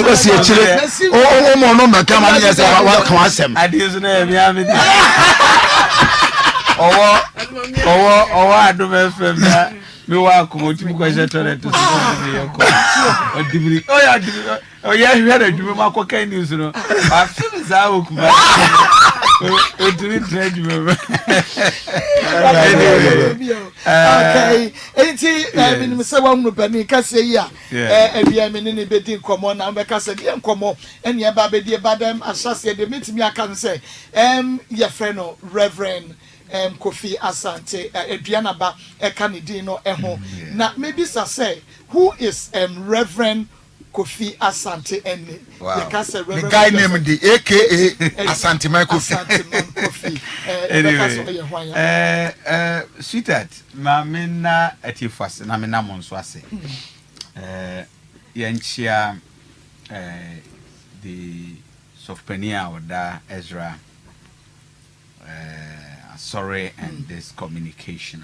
what's your children? Oh, no, my come on, yes, I will come ask them. I didn't know. Oh, I don't know. Me wa ko ti ko je toilet to oh yeah you had a dream ma ko kan news no I feel za o kuma o ti trade me okay enti me se wa hunu pani ka se yi a ewia me ne bedi nkomo na be ka se de nkomo ene e ba bedi e badam asase de metimi aka no se your friend no Reverend Kofi Asante Aduanaba Ennin no eho na maybe say who is Reverend Kofi Asante Ennin the guy named the aka Asante Kofi sweetheart ma menna atifase na menna monso ase yanchia the softpreneur oda Ezra sorry and this communication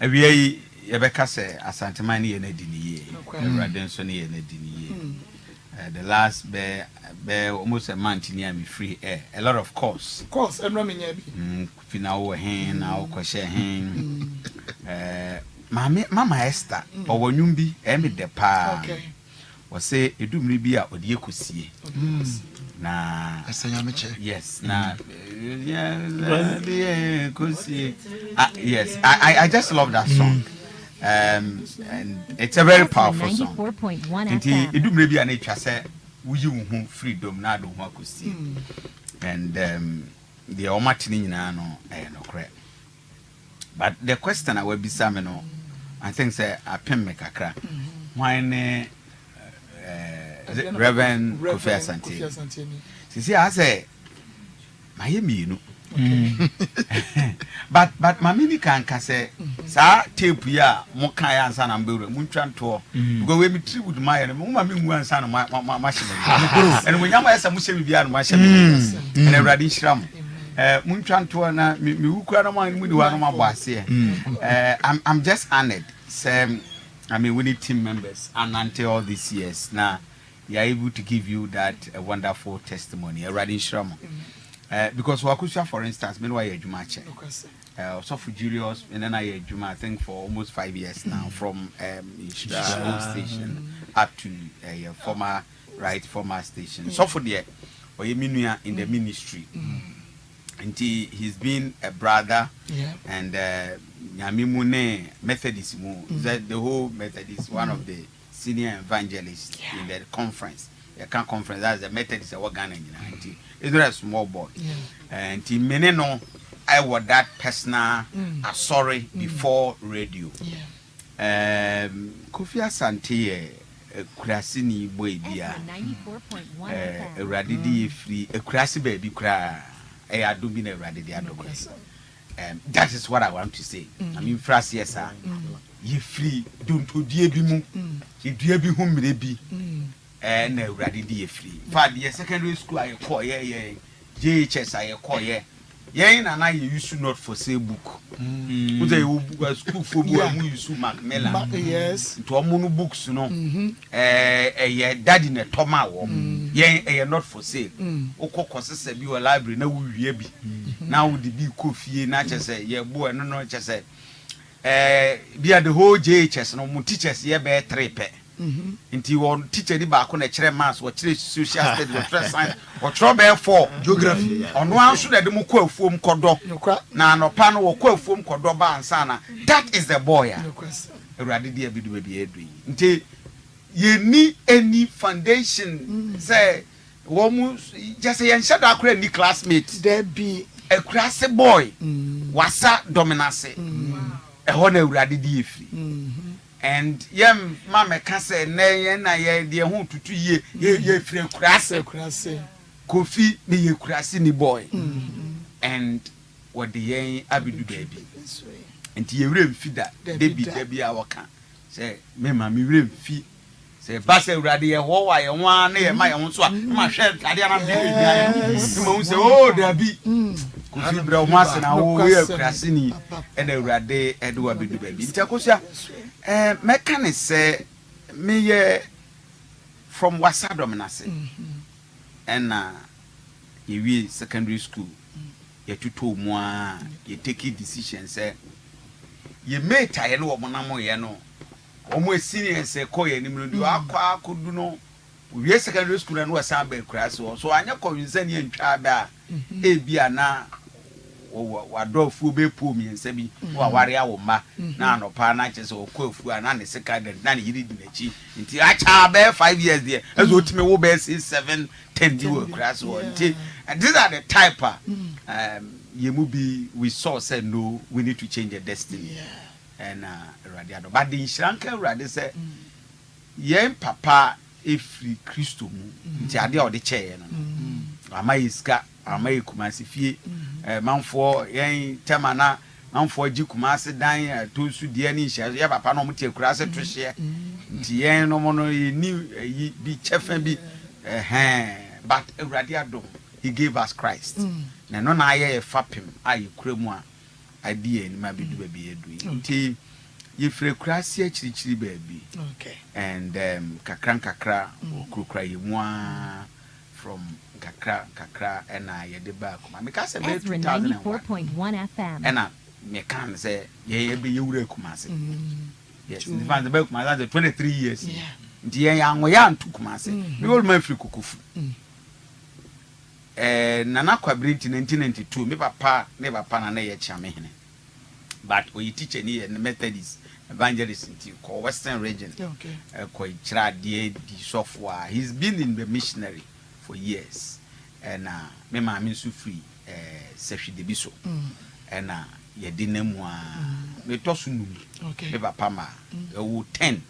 we yebeka say Asante man ye na diniye Ewrade so na ye na diniye the last be almost a month near me free air a lot of course enro me nya bi fina wo hen na wo kwhye hen mama Esther owonwum bi me de pa wo say edumri bi a ode ekosie na yes na yes I just love that song and it's a very powerful song nti edumre bi na etwa se wuyi wo freedom na do ho akosi and the omatini nyina no no correct but the question I will be some no I think say apem me kakra why Reverend Kofi Asante. See, I say, my mienu. But my mini can say, Sir, tape ya, Mokaya and San Ambu, Muntran tour. Go away me tree with my Mumma son of my machine. And when Yama has a Muslim beyond my shame and a radish ram. Muntran tour, Mukana, Muduana was here. I'm just honored. I mean, we need team members, and until all these years now, we are able to give you that wonderful testimony. Already, Shram, because Wakusha, for instance, meanwhile, you're Jumache, so for Julius, and then I Juma, I think for almost 5 years now, from station up to former station. So for the Oyeminuya in the ministry. And he's been a brother and Yamimune Methodist, that the whole Methodist, one of the senior evangelists in the conference. The conference, that's the Methodist organ. It's not a small boy. And he meneno I was that personal sorry before radio. Kofi Asante Kurasini boy bia Radidi free a Kurasi baby cry. I do mean a radical. That is what I want to say. I mean, first, yes, sir. You free, don't do dear bimu, you dear be whom may be, and a radical free. 5 years secondary school, I call ye, JHS, I call ye. Yen and I used to not for say book. They were school for who used to Macmillan. Yes, to a mono books, you know. A daddy in a toma, yen a not for sale. Oko causes a view a library, no will be. Now the big Kofi, not just say, yeah, boy, no, just say, be at the whole JHS, no more teachers, yeah, bear trepe. Into one teacher, the back on a chair mass, or social studies, or science, or trouble for geography. On one should have the Muko form cordo. Now, no panel or quo form cordoba and sana. That is the boy. A radidia baby. Until you need any foundation, say, almost just say, and shut up, any classmates. There be a crassy boy, wasa dominacy, a honor radidia free. And young mamma can say, nay, and I dear home to 2 years, ye free crassy, Kofi, me a crassy boy. And what the young Abidu baby. And ye rim feed that, baby, our can say, Mamma, me rim feed. Say, Bassel Radia, who I am one near my own swap, my shirt, I don't say, oh, there be. Kofi Brahmas and our way of Crassini and a Rade Aduanaba baby. Takosia, mechanic say, me from Wasadom nase and you secondary school you to more you take decisions say you may tie no monamo ye no almost senior say koye ni mu do akwa akudu no we secondary school and was sambe class so anya convince ni ntwa da e bia na wadɔfu bepu mi nsabi wa ware awo ma na anopa na kyese okofu ana ne secondary na ne yiri di nachi nti acha be 5 years there ezo otime wo be 6 7 10 di wo class wo nti these are the type yemu bi we saw say no we need to change the destiny and radiado but the shranka radi say yen papa efri Kristo mu nti ade a ode cheye no ama iska ama ikumasi fie manfo yen temana manfo gi kumase dan to su de ni hia ya papa no mte kurase to hie nti yen no mo no ni bi chefa bi but radiado he gave us Christ na no na aye fapem aye kuremu a ade ni ma bidu ba bi edu nti ye free kurase achirichiri ba bi okay and kakra okrokra yemua from kakra and I the back because say 94.1 FM and me can say ye be yure kumase yes the fans the back kumase 23 years nti ye yanwo ya ntu kumase me all my free kukufu nana kwabrinti 1992 me papa na ye chame hene but we teacher ni Methodist evangelist in Western region ko chira die di software he's been in the missionary for years and me ma me so free sehwe de bi so and ye di namu me to so num me papa ma wo 10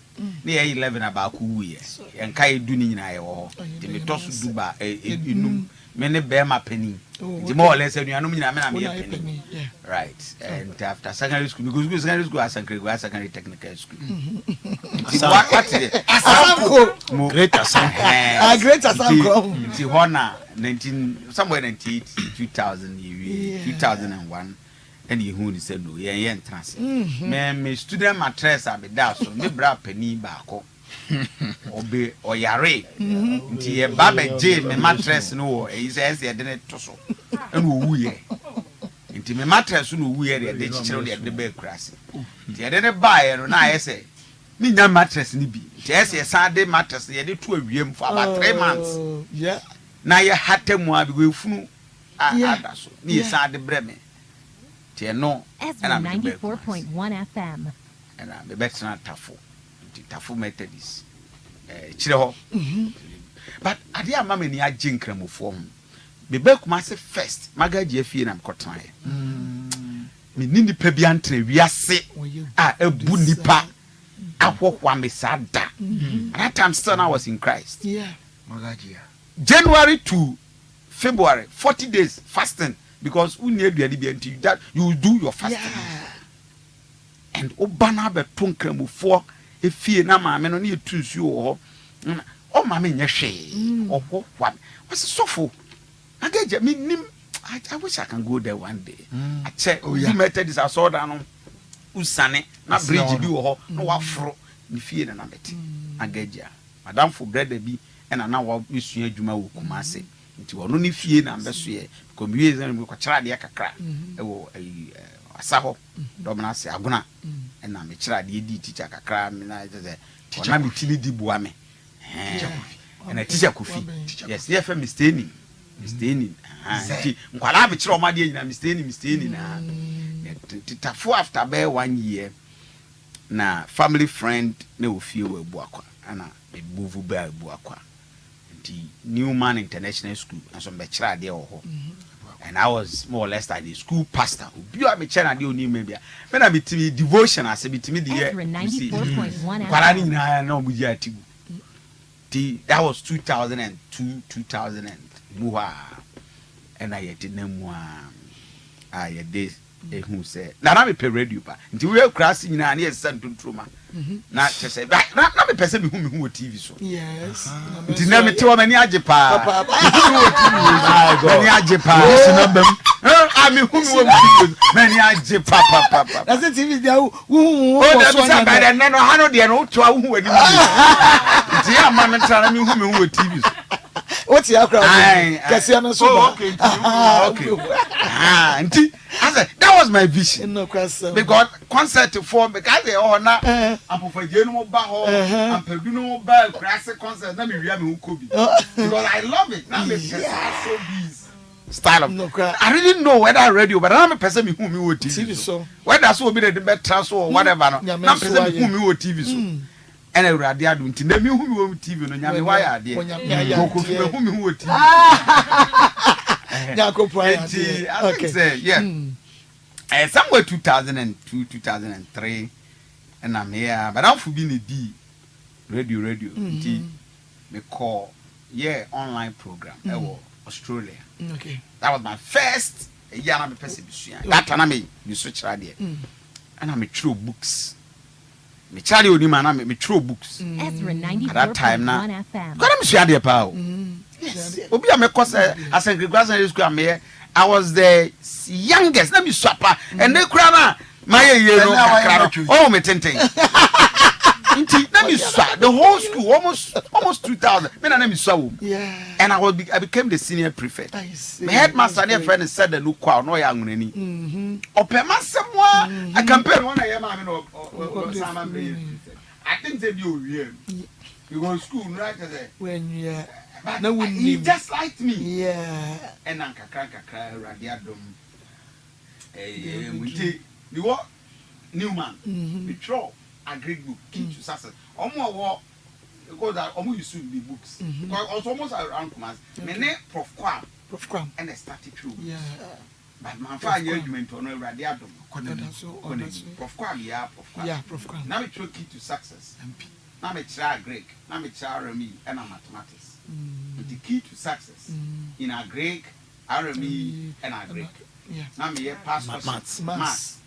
ne ye 11 aba ku wu ye enka ye du ni nyina ye wo de me to so du ba enum me ne be ma pani the more or less anuanum nyina me na me pani right and after secondary school because secondary school secondary technical school what Asamko Great Asamko great Asamko nti hona 1998 2000 2001 and you who said no ye entrance me student mattress abeda so me bra pani ba ko obe oyare nti ye baba je me mattress no e say say de ne to so en wo wuye nti me mattress no wuye de chichiro de be kurase nti ye de ba ye no na ye say ni nya mattress ni bi nti ye say san de mattress ye de to awiem for about 3 months na ye hatemu abi go funu ada so ni ye san de breme nti no na 94.1 FM and me better tafo Tafu Methodist chire ho but ade ama me ni agye nkramofo me be kuma se first magaji afie na mkotan me ni nipa bi antre wiase a ebu nipa ahwohwa me sada that time still I was in Christ magaji January to February 40 days fasting because uni aduani bi anti that you do your fasting and obana be tonkramofo efie na maame no ne etunsu wo ho o maame nya hwe oho wa was sofo agaje me nim I wish I can go there one day I check you method is asoda no usane na bridge bi wo ho no wafro ne fie na beti agaje madam for brother bi na wa esua adwuma wo kumase nti wono ne fie na mbeso ye because we zan ko kira de kakra e wo asaho domna se aguna na me kira de di teacher kakra me na je ona me tini di bua me na teacher Kofi yes ye fa Mr. Ennin nti nkwala be kira o ma de nyina Mr. Ennin na tafo after be 1 year na family friend na ofie wa buakwa ana me move ba buakwa nti Newman International School and so be kira de ho and I was more or less like the school pastor. You are me channel the only maybe. When I be to devotion, I say be to me the 94.1 that was 2002, 2000 and I had the name I had this who said, "Now me pay radio pa." Until we are crossing na near Santo Truma. Na say, "Na me person who TV so." Yes. Until na me tell many ajepa. Many ajepa. I mean who many ajepa papa. That's the TV there who that's why by the no hano there no to who edi. Until ya man tell me who TV so. What's your crowd? Kasiano so. Okay. Until I said that was my vision. No question. Because concert for because they all na am for Jenu ba ho am Peduno ba classic concert na me wia me who be. Because I love it. Na me so busy. Style of no cry. I didn't know whether radio, but I'm a person who me would TV so. Whether so be the better so or whatever. No, I'm person who me would TV so. And a radio don't tell me who me would TV no nyame why are there. Who me would TV. I think say yeah. Somewhere 2002, 2003, and I'm here, but I'm for being a D radio. D me call online program. Australia. Okay. That was my first year I'm a person. That time I made you switch radio. And I made true books. Me Charlie Onima and I made true books. At that time now. FM. God I'm sure power. Yes. Obi am cause as a graduate school am here. I was the youngest. Let me swap and they cry my year oh me tente. Let me swap the whole school almost 2000. Me na me swap. Yeah. And I became the senior prefect. My headmaster and friend said the look kwa no young nani. Opema semwa I compare one I am I think they be weird. You go to school right there. When yeah. No, he just liked me. Yeah. And kakra radiadom. We what Newman. We throw a great book. Key to success. Almost because that almost you soon be books. Because almost around commands. My name Prof Kwam. And I started through. Yeah. But my father argument on radiadom. Prof Kwam, yeah, Prof Kwam. Yeah, Prof Kwam. Now we throw key to success. Now we try Greek. Now we try REV and mathematics. The key to success in our Greek, RME, and our Greek. Now me here past questions. Maths.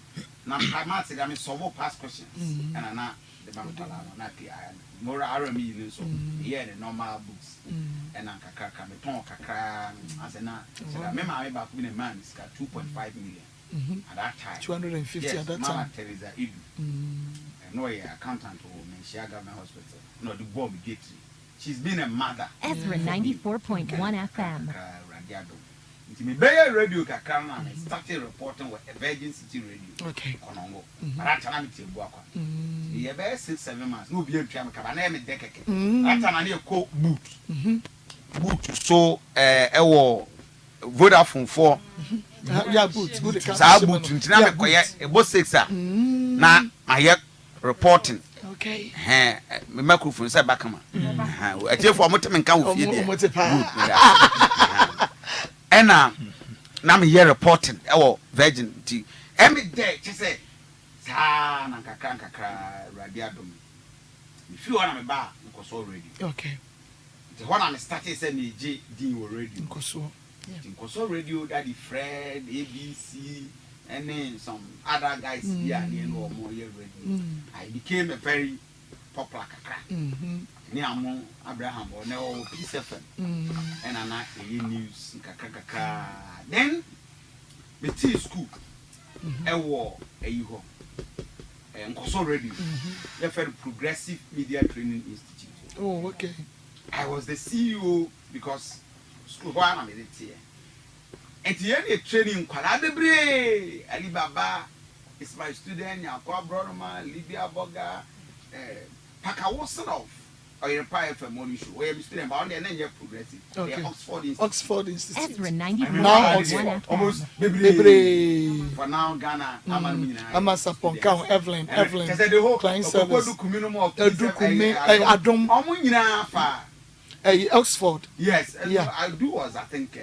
Now maths, I mean solve past questions. And I now the Bampala, not the more RME, so here the normal books. And I'm kakra, me ton kakra, as a na. So I remember I back when a man is got 2.5 million at that time. 250 at that time. Mama Teresa Idu. No accountant or Menshia Government Hospital. No, the bomb get. She's been a mother. Ezra 94.1 FM. Me be radio kakana and started reporting with a Virgin City Radio. Okay. Konongo. But that time me tie buakwa. You be 6-7 months. No be ntwa me ka na me dekeke. That time na ko boot. Boot so ewo Vodafone 4. Yeah, boot. Sa boot ntina me koye ebo 6 na aye reporting. Okay. Me microphone say bakama. I tell for motem nkan wo fie there. And na me here reporting Virgin T. Every day she say sa na kakra radiadom. If you want me ba nkoso radio. Okay. The one I'm starting say me J din wo radio. Nkoso radio daddy Fred ABC and then some other guys here and no more here radio. I became a very popular kakra. Ni amo Abraham or no Peace FM. And ana news kakra. Then the T school ewo eyiho. Nkoso radio. The very Progressive Media Training Institute. Oh, okay. I was the CEO because school where am I here. And the only training kwala bebre Alibaba is my student Yakwa Bronoma Libya Boga Paka Wasanov or your pie for morning show where I'm student but only and then you're progressive. Okay. Oxford Institute. Ezra 94.1 FM. Almost Bebre. For now Ghana I'm a Sapon Evelyn because the whole client service Adom nyina fa Oxford. Yes, yeah. I do was I think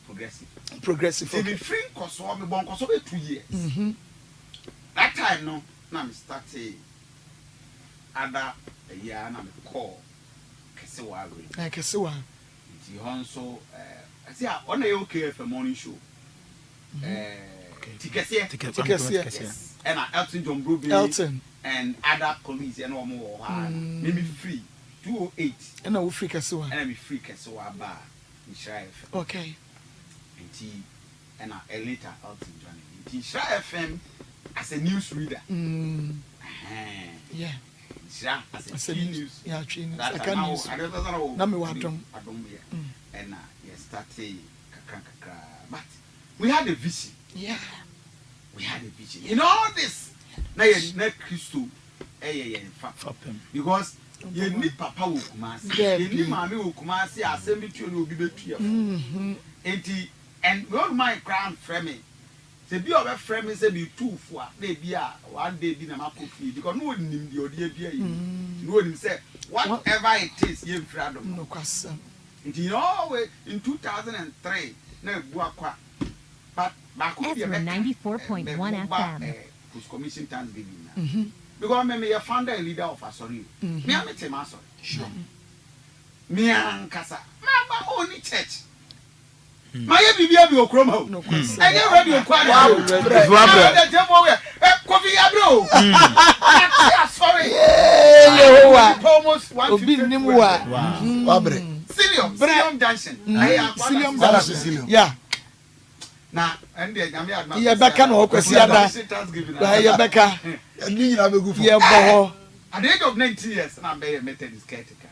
progressive. Okay. Be free koso me bon koso be 2 years. That time no na me start other year na me call Kesewa radio. Kesewa. Nti hon so I say on the okay for morning show. Yes. And Elton John Bruby and other colleagues and one more. Maybe free 208. And I will free Kasoa. And I'm free Kasoa bar in Shire FM. Okay. And I later Elton John in Shire FM as a news reader. Yeah. As a news. Yeah, news. I can't use. I don't know. I don't. And started but we had a vision. Yeah. We had a vision. In all this, now you're not Christo. Because you need Papa Wukumasi, you need Mammy Wukumasi, assembly to you be between. And we all my crown framing. The be of a framing say be 2 for maybe 1 day be a Makofi because no one in the idea. No one say whatever it is, you're proud of no question. You know, in 2003, no Buakwa. But Ezra 94.1 FM. Whose commission Thanksgiving. Because me a founder and leader of Asori. Me am a Temaso. Sure. Me and Kasa. Mama only church. My baby have your chromo. No question. I get ready to Kofi Abro. Sorry. Almost 150. Silium Junction. Silium. Yeah. Now, and the yeah, Becca no question. Yeah, Becca. At the age of 19 years, and I'm very Methodist caretaker.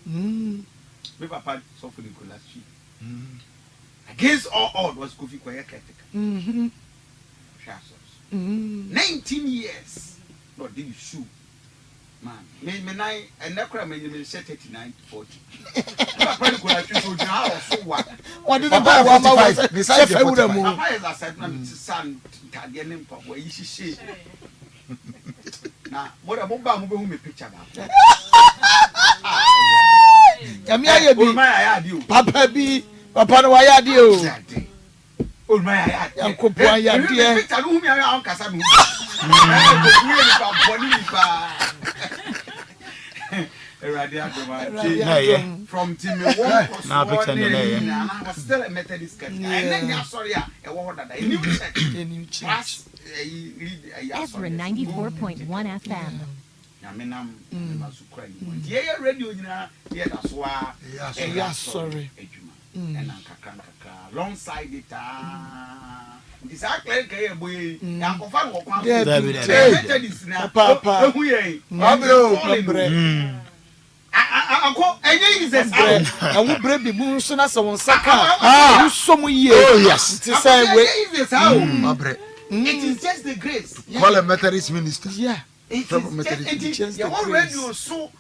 My papa suffered in Kulashi. Against all odds was Kofi Kwaya caretaker. 19 years. Not did you shoot. Man, me and never made me set 39 to 40. What did the Bible say? Besides, I would have moved. I said, son, Italian, where you see. Now, what about Bambo picture? Yamia be my idea. Papa be Papa no idea. Oh, my Uncle Poya, dear. Picture whom you are on Casamu. From Timmy Walk, I was still a Methodist church. And then I'm sorry, a word that I knew church. Ezra 94.1 FM. I mean, I'm yeah, radio, yeah, that's why. Yeah, sorry. And I'm alongside it. Exactly, boy. I'm confirmed. Papa, and we break the moon soon as someone saka. Some year. Oh, yes. To say, it is just the grace. Call a Methodist minister. Yeah. From Methodist. You already so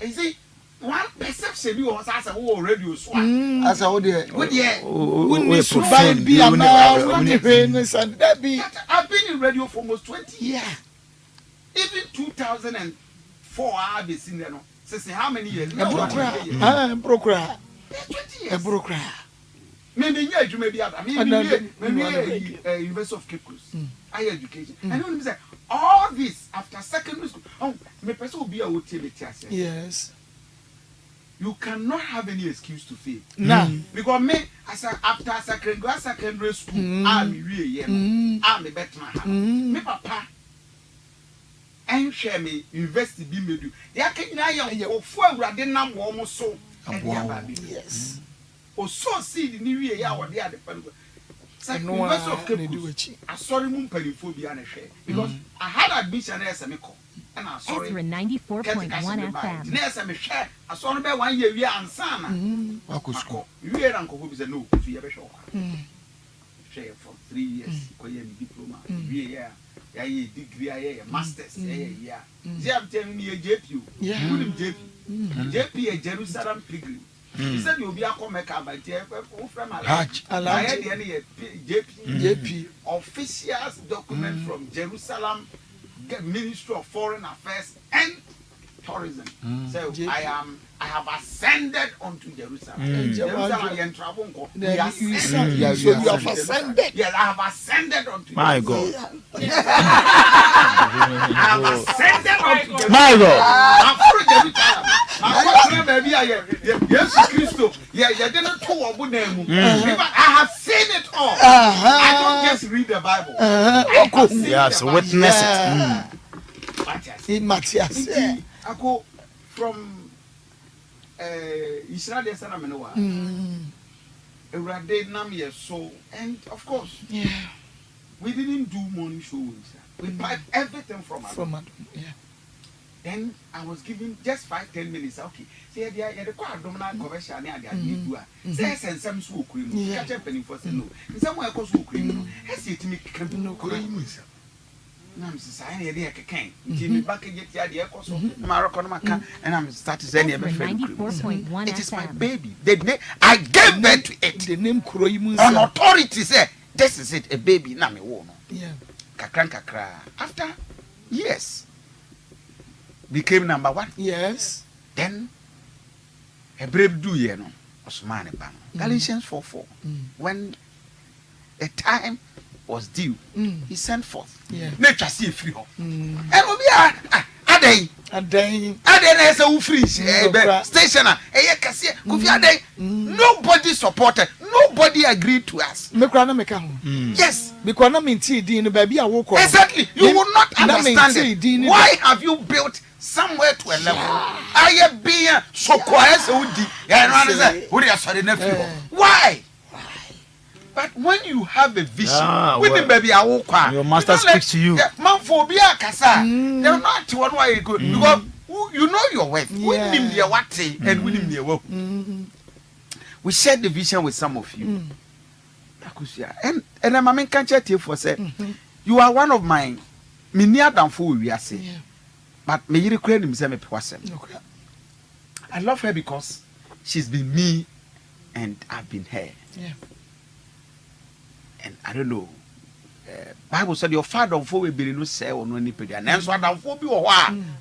is it one perception you was as a whole radio so as a whole we survive be and that be. I've been in radio for almost 20 years. Yeah. Even 2004 I've been seen there. Since how many years? A broker. 20 years. A broker. Maybe you may be out. I mean, maybe University of Cape Coast. Higher education. And you say all this after secondary school. Oh, my person will be a utility. Yes. You cannot have any excuse to fail. No. Because me, after secondary school, I'm really I'm a better. Me papa. And share me university be made you. They can now you for rather than one so. Yes. Or so see the new year or the other. University of Cape Coast. I saw him phobia and share because I had admission as a meko. And I saw Ezra 94.1 FM. Yes, I'm a share. I saw him 1 year we are and sana. You hear Uncle who said no, if you ever show. Share for 3 years, diploma. Yeah. A degree, a master's, yeah. They have telling me a JP. Yeah. JP, a Jerusalem pilgrim. He said you'll be a comica by JP from JP. Officials document from Jerusalem, Ministry of Foreign Affairs, and tourism. So I have ascended onto Jerusalem. Jerusalem and travel. You have ascended. Yes, I have ascended onto My Jerusalem. God. I have ascended onto Jerusalem. My God. I'm for Jerusalem. I'm baby. Yes, Christo. Yeah, you didn't talk about them. I have seen it all. I don't just read the Bible. I have seen Yes, the Bible. witness it. In Matthias. I go from Israel de sana me no wa. Eurade nam ye so, and of course, we didn't do morning shows. We piped everything from us. Then I was given just 5-10 minutes. Okay, say the quite dominant commercial near the idea. Say some swoop cream. Catch up penny for no. In some way, cause swoop cream. Has it to me can no cream. I'm society there can. Jimmy back and get the idea. Marocco, and I'm starting saying it is my baby. I gave birth to it. The name Kroimus on authority say this is it, a baby. Now me wono. Yeah. Kakra. After years, became number 1. Yes. Then a brave do ye no. Osman Ban. Galatians 4:4. When a time was due, he sent forth. Yeah. Nature see free home. And we are a day as a free station. Nobody supported, nobody agreed to us. Yes, because I'm in TD, baby. I walk. Exactly, you will not understand it. Why have you built somewhere to a level? I am being so quiet, so deep. Why? But when you have a vision, when baby your master speaks to you. Man for be a kasa, they're not one way you go. Because you know your worth. We need your what and we need your work. We shared the vision with some of you. And I'm a can't chat you for say you are one of my near than fool we are saying. But may you require himself a person. I love her because she's been me and I've been her. Yeah. And I don't know. Bible said your father of will be no say or no any pedia. And so I will be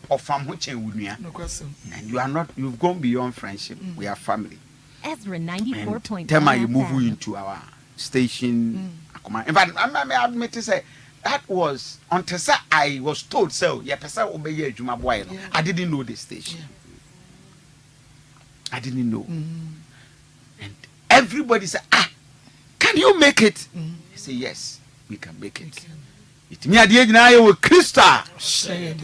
or from which with me. No question. And you are not, you've gone beyond friendship. We are family. Ezra 94.1 tell me you move into our station. In fact, I admit to say that was until I was told so. Yeah, person obey Juma boy. I didn't know the station. I didn't know. And everybody said, can you make it? I say yes, we can make it. It me adie nyina ye wo Krista. Say it.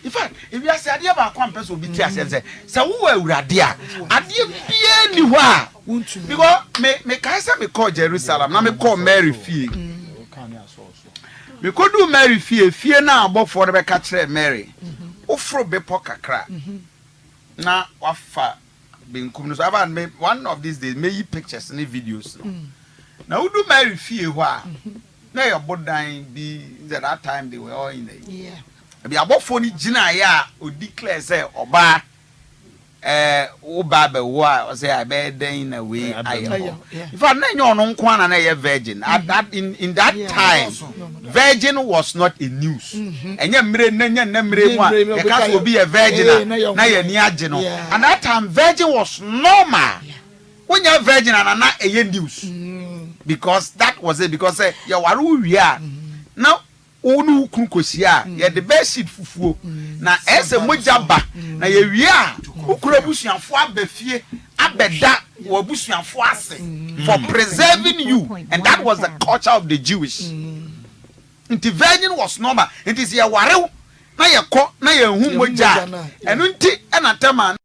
In fact, if you say adie ba kwa person obi ti ase say wo awurade a adie bia ni ho a because me kai say me call Jerusalem na me call Mary fie. Me ko do Mary fie na abofo de be ka kire Mary. Ofro be po kakra. Na wafa one of these days, may pictures and videos. Now, do Mary fear why? Now, your body be that time they were all in the yeah. Be about 40 Gina, yeah, or declare say, or buy Baba, or say, I bear in a way. If I know your own quan and a virgin, at that in that time, virgin was not in news. And your memory will be a virgin, now you're near general. And that time, virgin was normal. When you're virgin and not a news, because that was it, because you are who we are now. Onu kunkosia ye the best seed fufuo na ese mojaba na ye wia ukura busuanfo abafie abeda wo busuanfo ase for preserving you, and that was the culture of the Jewish. Inti virgin was normal. It is ye warew na ye ko na ye hu moja enu nti enatema